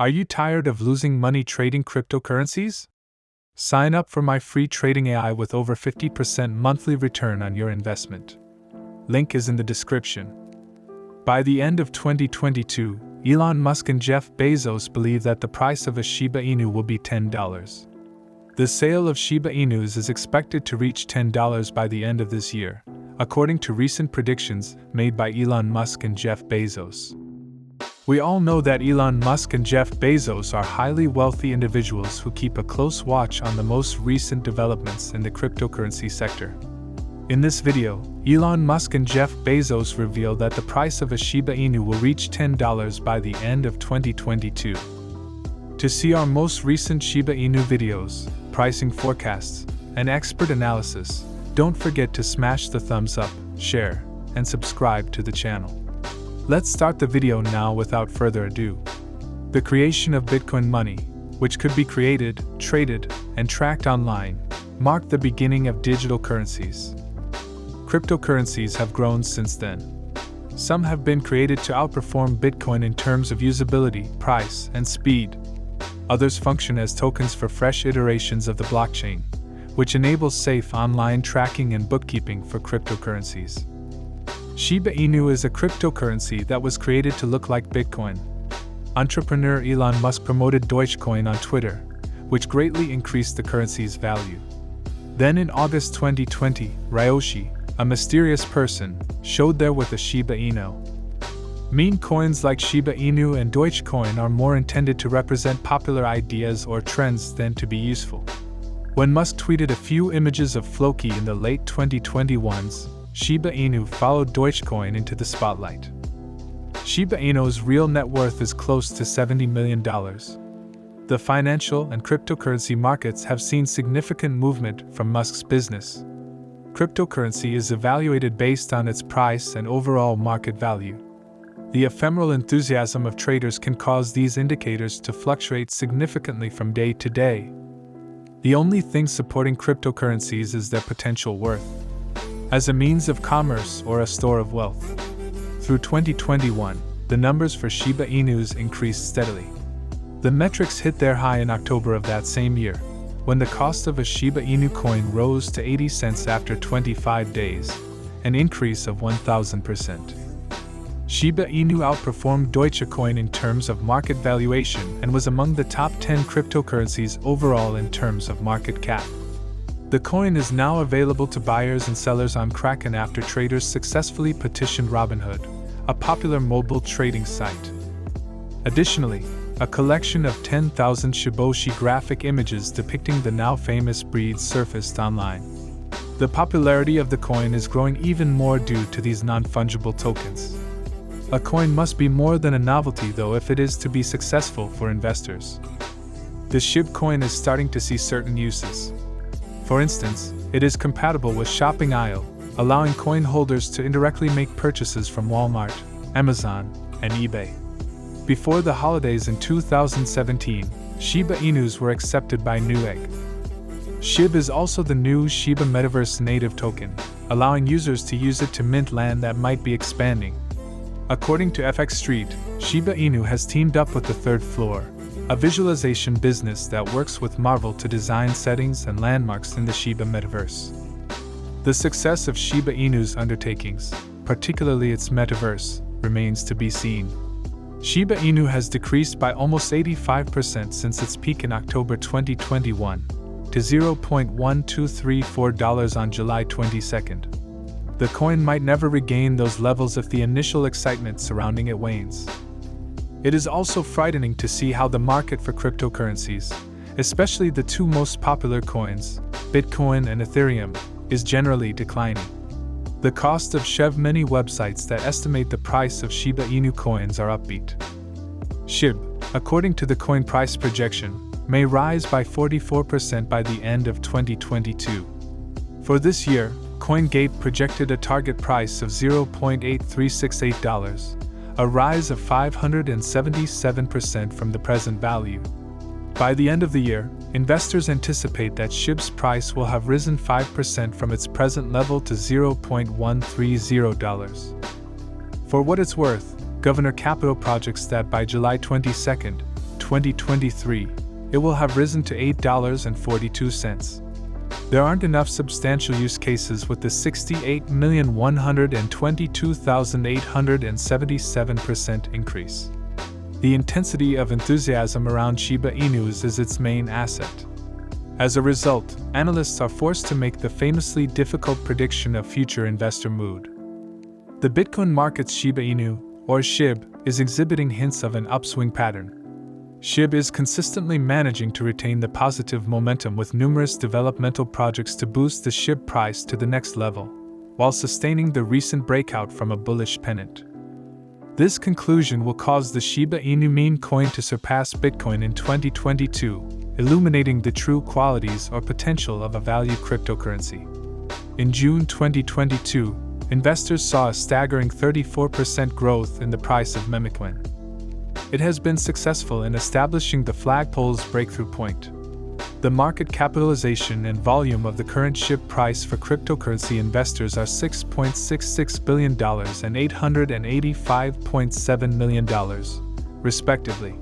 Are you tired of losing money trading cryptocurrencies? Sign up for my free trading AI with over 50% monthly return on your investment. Link is in the description. By the end of 2022, Elon Musk and Jeff Bezos believe that the price of a Shiba Inu will be $10. The sale of Shiba Inus is expected to reach $10 by the end of this year, according to recent predictions made by Elon Musk and Jeff Bezos. We all know that Elon Musk and Jeff Bezos are highly wealthy individuals who keep a close watch on the most recent developments in the cryptocurrency sector. In this video, Elon Musk and Jeff Bezos reveal that the price of a Shiba Inu will reach $10 by the end of 2022. To see our most recent Shiba Inu videos, pricing forecasts, and expert analysis, don't forget to smash the thumbs up, share, and subscribe to the channel. Let's start the video now without further ado. The creation of Bitcoin money, which could be created, traded, and tracked online, marked the beginning of digital currencies. Cryptocurrencies have grown since then. Some have been created to outperform Bitcoin in terms of usability, price, and speed. Others function as tokens for fresh iterations of the blockchain, which enables safe online tracking and bookkeeping for cryptocurrencies. Shiba Inu is a cryptocurrency that was created to look like Bitcoin. Entrepreneur Elon Musk promoted Dogecoin on Twitter, which greatly increased the currency's value. Then in August 2020, Ryoshi, a mysterious person, showed there with a Shiba Inu. Meme coins like Shiba Inu and Dogecoin are more intended to represent popular ideas or trends than to be useful. When Musk tweeted a few images of Floki in the late 2021s, Shiba Inu followed Dogecoin into the spotlight. Shiba Inu's real net worth is close to $70 million. The financial and cryptocurrency markets have seen significant movement from Musk's business. Cryptocurrency is evaluated based on its price and overall market value. The ephemeral enthusiasm of traders can cause these indicators to fluctuate significantly from day to day. The only thing supporting cryptocurrencies is their potential worth, as a means of commerce or a store of wealth. Through 2021, the numbers for Shiba Inus increased steadily. The metrics hit their high in October of that same year, when the cost of a Shiba Inu coin rose to 80 cents after 25 days, an increase of 1,000%. Shiba Inu outperformed Dogecoin in terms of market valuation and was among the top 10 cryptocurrencies overall in terms of market cap. The coin is now available to buyers and sellers on Kraken after traders successfully petitioned Robinhood, a popular mobile trading site. Additionally, a collection of 10,000 Shiboshi graphic images depicting the now famous breed surfaced online. The popularity of the coin is growing even more due to these non-fungible tokens. A coin must be more than a novelty though if it is to be successful for investors. The Shib coin is starting to see certain uses. For instance, it is compatible with Shopping Aisle, allowing coin holders to indirectly make purchases from Walmart, Amazon, and eBay. Before the holidays in 2017, Shiba Inus were accepted by Newegg. Shib is also the new Shiba Metaverse native token, allowing users to use it to mint land that might be expanding. According to FX Street, Shiba Inu has teamed up with the Third Floor, a visualization business that works with Marvel to design settings and landmarks in the Shiba Metaverse. The success of Shiba Inu's undertakings, particularly its metaverse, remains to be seen. Shiba Inu has decreased by almost 85% since its peak in October 2021 to $0.1234 on July 22nd. The coin might never regain those levels if the initial excitement surrounding it wanes. It is also frightening to see how the market for cryptocurrencies, especially the two most popular coins, Bitcoin and Ethereum, is generally declining. The cost of many websites that estimate the price of Shiba Inu coins are upbeat. Shib, according to the coin price projection, may rise by 44% by the end of 2022. For this year, CoinGate projected a target price of $0.8368, a rise of 577% from the present value. By the end of the year, investors anticipate that Shib's price will have risen 5% from its present level to $0.130. For what it's worth, Governor Capital projects that by July 22, 2023, it will have risen to $8.42. There aren't enough substantial use cases with the 68,122,877% increase. The intensity of enthusiasm around Shiba Inus is its main asset. As a result, analysts are forced to make the famously difficult prediction of future investor mood. The Bitcoin market's Shiba Inu, or Shib, is exhibiting hints of an upswing pattern. Shib is consistently managing to retain the positive momentum with numerous developmental projects to boost the Shib price to the next level, while sustaining the recent breakout from a bullish pennant. This conclusion will cause the Shiba Inu meme coin to surpass Bitcoin in 2022, illuminating the true qualities or potential of a value cryptocurrency. In June 2022, investors saw a staggering 34% growth in the price of meme coin. It has been successful in establishing the flagpole's breakthrough point. The market capitalization and volume of the current Shib price for cryptocurrency investors are $6.66 billion and $885.7 million, respectively.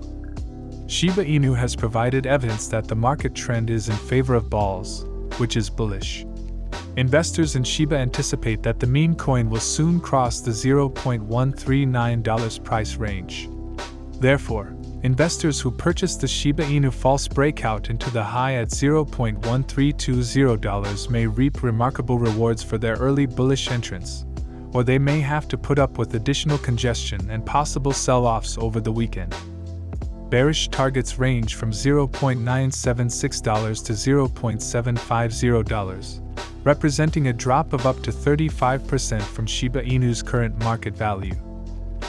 Shiba Inu has provided evidence that the market trend is in favor of balls, which is bullish. Investors in Shiba anticipate that the meme coin will soon cross the $0.139 price range. Therefore, investors who purchase the Shiba Inu false breakout into the high at $0.1320 may reap remarkable rewards for their early bullish entrance, or they may have to put up with additional congestion and possible sell-offs over the weekend. Bearish targets range from $0.976 to $0.750, representing a drop of up to 35% from Shiba Inu's current market value.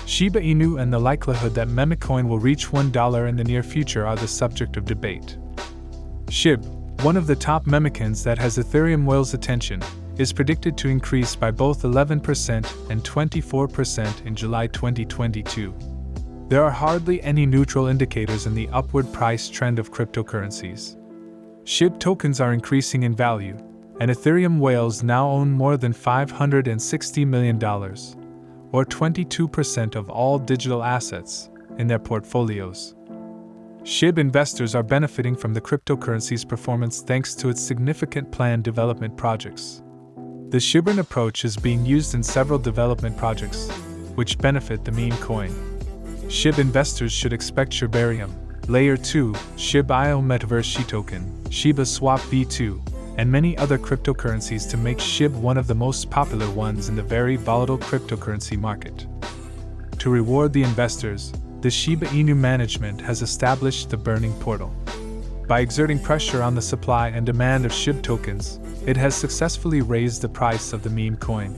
Shiba Inu and the likelihood that meme coin will reach $1 in the near future are the subject of debate. Shib, one of the top memecoins that has Ethereum Whales' attention, is predicted to increase by both 11% and 24% in July 2022. There are hardly any neutral indicators in the upward price trend of cryptocurrencies. Shib tokens are increasing in value, and Ethereum Whales now own more than $560 million, or 22% of all digital assets, in their portfolios. Shib investors are benefiting from the cryptocurrency's performance thanks to its significant planned development projects. The Shiban approach is being used in several development projects, which benefit the meme coin. Shib investors should expect Shibarium, Layer 2, Shiba Inu Metaverse token, Shibaswap v2, and many other cryptocurrencies to make Shib one of the most popular ones in the very volatile cryptocurrency market. To reward the investors, the Shiba Inu management has established the burning portal. By exerting pressure on the supply and demand of Shib tokens, it has successfully raised the price of the meme coin.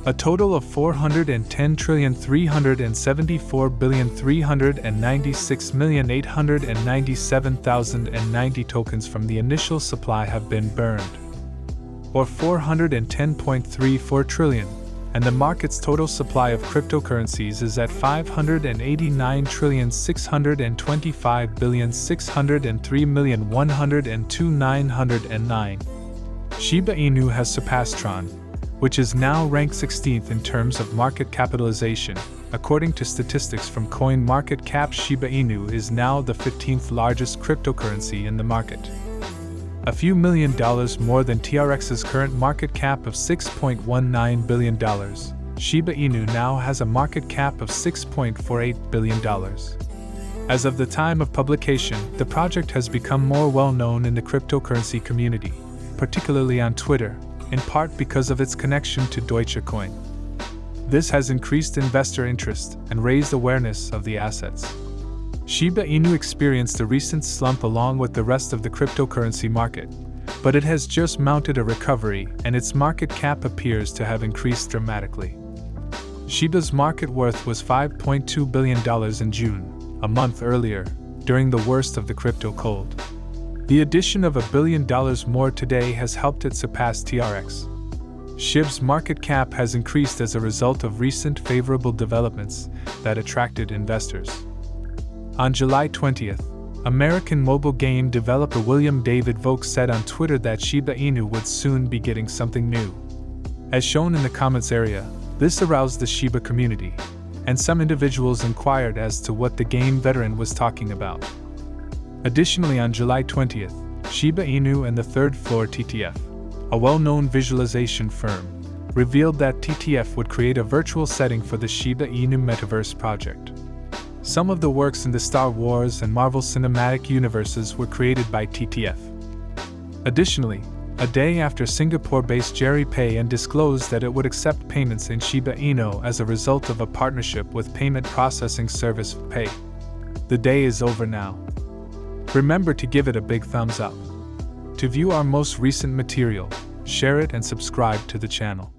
A total of 410,334,396,897,090 tokens from the initial supply have been burned, or 410.34 trillion, and the market's total supply of cryptocurrencies is at 589,625,603,102,909. Shiba Inu has surpassed Tron, which is now ranked 16th in terms of market capitalization. According to statistics from CoinMarketCap, Shiba Inu is now the 15th largest cryptocurrency in the market. A few $1 million more than TRX's current market cap of $6.19 billion, Shiba Inu now has a market cap of $6.48 billion. As of the time of publication, the project has become more well-known in the cryptocurrency community, particularly on Twitter, in part because of its connection to Deutsche Coin. This has increased investor interest and raised awareness of the assets. Shiba Inu experienced a recent slump along with the rest of the cryptocurrency market, but it has just mounted a recovery and its market cap appears to have increased dramatically. Shiba's market worth was $5.2 billion in June, a month earlier, during the worst of the crypto cold. The addition of $1 billion more today has helped it surpass TRX. Shib's market cap has increased as a result of recent favorable developments that attracted investors. On July 20th, American mobile game developer William David Vogt said on Twitter that Shiba Inu would soon be getting something new. As shown in the comments area, this aroused the Shiba community, and some individuals inquired as to what the game veteran was talking about. Additionally, on July 20th, Shiba Inu and the Third Floor TTF, a well-known visualization firm, revealed that TTF would create a virtual setting for the Shiba Inu Metaverse project. Some of the works in the Star Wars and Marvel cinematic universes were created by TTF. Additionally, a day after Singapore-based Jerry Pay and disclosed that it would accept payments in Shiba Inu as a result of a partnership with payment processing service Pay. The day is over now. Remember to give it a big thumbs up. To view our most recent material, share it and subscribe to the channel.